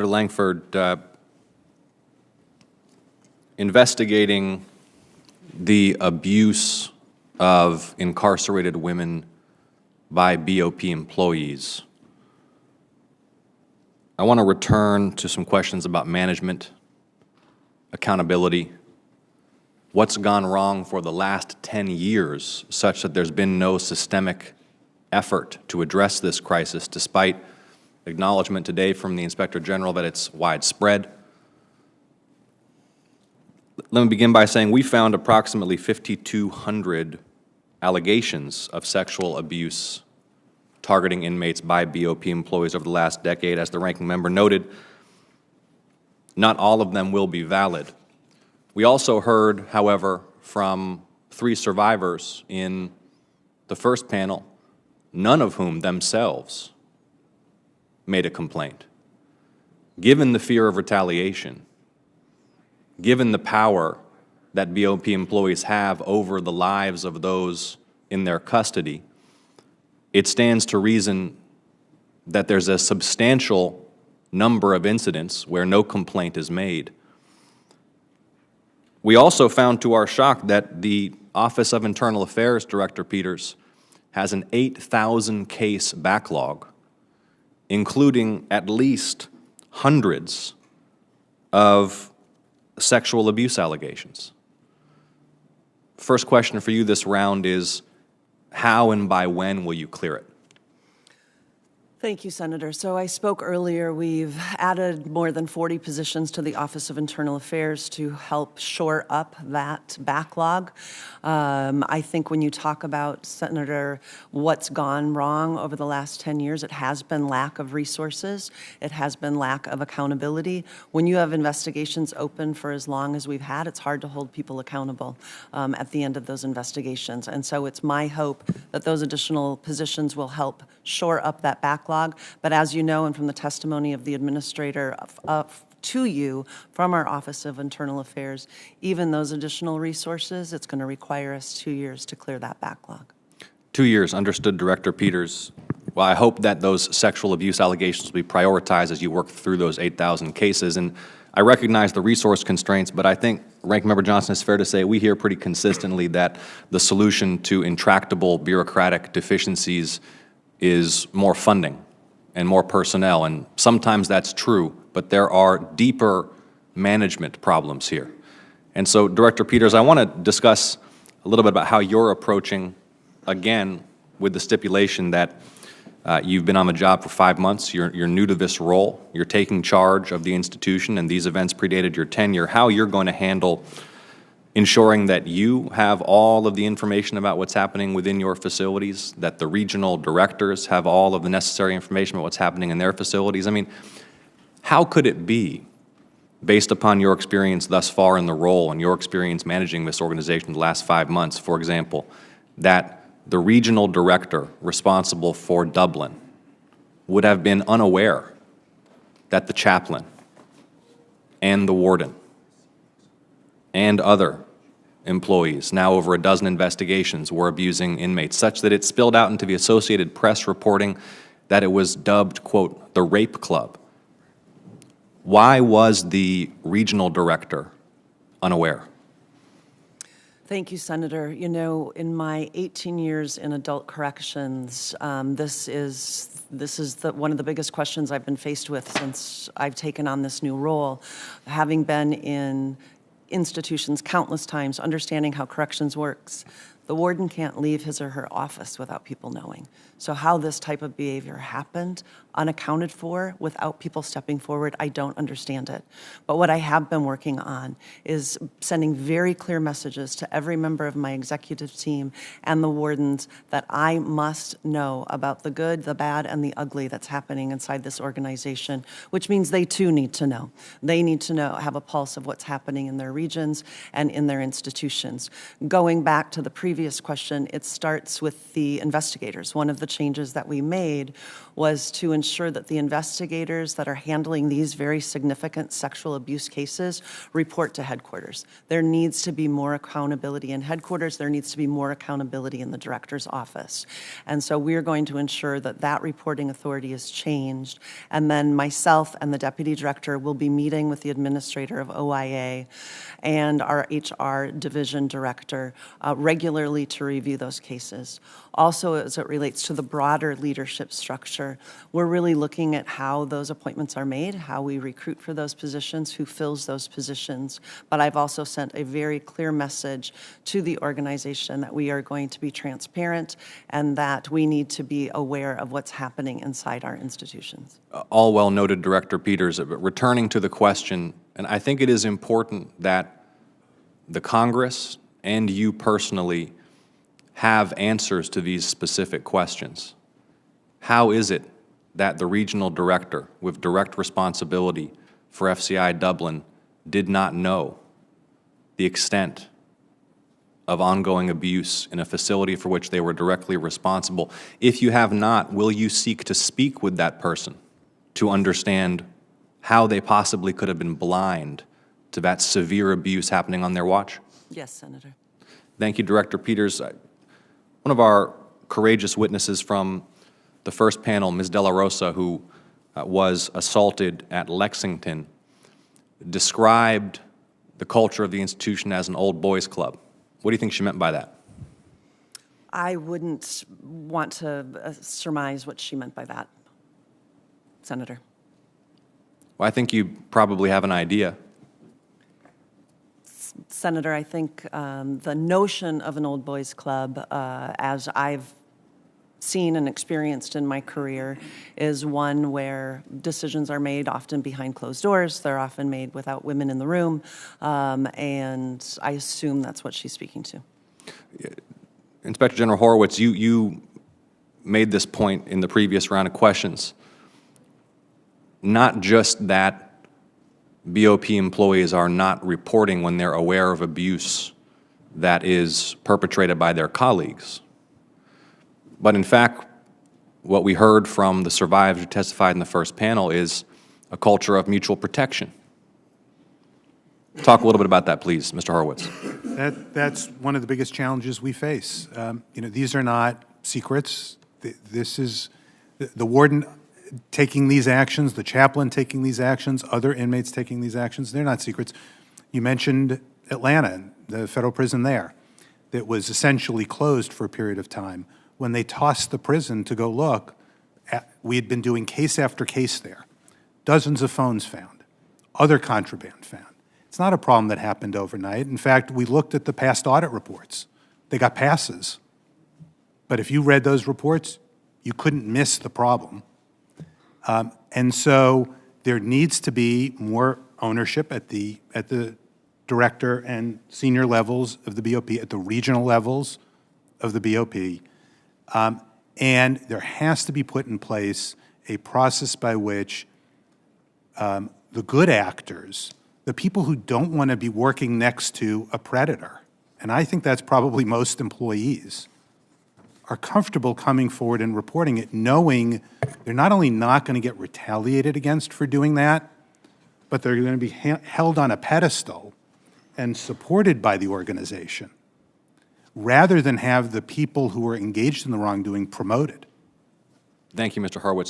Langford, investigating the abuse of incarcerated women by BOP employees, I want to return to some questions about management, accountability, what's gone wrong for the last 10 years such that there's been no systemic effort to address this crisis, despite acknowledgement today from the Inspector General that it's widespread. Let me begin by saying we found approximately 5,200 allegations of sexual abuse targeting inmates by BOP employees over the last decade. As the ranking member noted, not all of them will be valid. We also heard, however, from 3 survivors in the first panel, none of whom themselves made a complaint. Given the fear of retaliation, given the power that BOP employees have over the lives of those in their custody, it stands to reason that there's a substantial number of incidents where no complaint is made. We also found to our shock that the Office of Internal Affairs Director Peters has an 8,000 case backlog, including at least hundreds of sexual abuse allegations. First question for you this round is, how and by when will you clear it? Thank you, Senator. So I spoke earlier, we've added more than 40 positions to the Office of Internal Affairs to help shore up that backlog. I think when you talk about, Senator, what's gone wrong over the last 10 years, it has been lack of resources. It has been lack of accountability. When you have investigations open for as long as we've had, it's hard to hold people accountable at the end of those investigations. And so it's my hope that those additional positions will help shore up that backlog. But as you know, and from the testimony of the administrator to you from our Office of Internal Affairs, even those additional resources, it's going to require us 2 years to clear that backlog. 2 years, understood, Director Peters. Well, I hope that those sexual abuse allegations will be prioritized as you work through those 8,000 cases. And I recognize the resource constraints, but I think, Ranking Member Johnson, it's fair to say we hear pretty consistently that the solution to intractable bureaucratic deficiencies is more funding and more personnel, and sometimes that's true, but there are deeper management problems here. And so, Director Peters, I want to discuss a little bit about how you're approaching, again, with the stipulation that you've been on the job for 5 months, you're new to this role, you're taking charge of the institution, and these events predated your tenure, how you're going to handle ensuring that you have all of the information about what's happening within your facilities, that the regional directors have all of the necessary information about what's happening in their facilities. I mean, how could it be, based upon your experience thus far in the role and your experience managing this organization the last 5 months, for example, that the regional director responsible for Dublin would have been unaware that the chaplain and the warden and other employees, now over a dozen investigations, were abusing inmates, such that it spilled out into the Associated Press reporting that it was dubbed, quote, the rape club? Why was the regional director unaware? Thank you, Senator. You know, in my 18 years in adult corrections, this is one of the biggest questions I've been faced with since I've taken on this new role, having been in institutions countless times, understanding how corrections works. The warden can't leave his or her office without people knowing. So how this type of behavior happened, unaccounted for, without people stepping forward, I don't understand it. But what I have been working on is sending very clear messages to every member of my executive team and the wardens that I must know about the good, the bad, and the ugly that's happening inside this organization, which means they too need to know. They need to know, have a pulse of what's happening in their regions and in their institutions. Going back to the previous question, it starts with the investigators. One of the changes that we made was to ensure that the investigators that are handling these very significant sexual abuse cases report to headquarters. There needs to be more accountability in headquarters. There needs to be more accountability in the director's office. And so we're going to ensure that that reporting authority is changed. And then myself and the deputy director will be meeting with the administrator of OIA and our HR division director regularly to review those cases. Also, as it relates to the broader leadership structure, we're really looking at how those appointments are made, how we recruit for those positions, who fills those positions. But I've also sent a very clear message to the organization that we are going to be transparent and that we need to be aware of what's happening inside our institutions. All well noted, Director Peters. Returning to the question, and I think it is important that the Congress and you personally have answers to these specific questions. How is it that the regional director with direct responsibility for FCI Dublin did not know the extent of ongoing abuse in a facility for which they were directly responsible? If you have not, will you seek to speak with that person to understand how they possibly could have been blind to that severe abuse happening on their watch? Yes, Senator. Thank you, Director Peters. One of our courageous witnesses from the first panel, Ms. De La Rosa, who was assaulted at Lexington, described the culture of the institution as an old boys club. What do you think she meant by that? I wouldn't want to surmise what she meant by that, Senator. Well, I think you probably have an idea. Senator, I think the notion of an old boys club, as I've seen and experienced in my career, is one where decisions are made often behind closed doors. They're often made without women in the room, and I assume that's what she's speaking to. Inspector General Horowitz, you made this point in the previous round of questions. Not just that BOP employees are not reporting when they're aware of abuse that is perpetrated by their colleagues, but in fact, what we heard from the survivors who testified in the first panel is a culture of mutual protection. Talk a little bit about that, please, Mr. Horowitz. That's one of the biggest challenges we face. These are not secrets. This is the warden taking these actions, the chaplain taking these actions, other inmates taking these actions. They're not secrets. You mentioned Atlanta, the federal prison there, that was essentially closed for a period of time. When they tossed the prison to go look, we had been doing case after case there. Dozens of phones found, other contraband found. It's not a problem that happened overnight. In fact, we looked at the past audit reports. They got passes. But if you read those reports, you couldn't miss the problem. And so there needs to be more ownership at the director and senior levels of the BOP, at the regional levels of the BOP. And there has to be put in place a process by which the good actors, the people who don't want to be working next to a predator, and I think that's probably most employees, are comfortable coming forward and reporting it, knowing they're not only not going to get retaliated against for doing that, but they're going to be held on a pedestal and supported by the organization, rather than have the people who are engaged in the wrongdoing promoted. Thank you, Mr. Horowitz.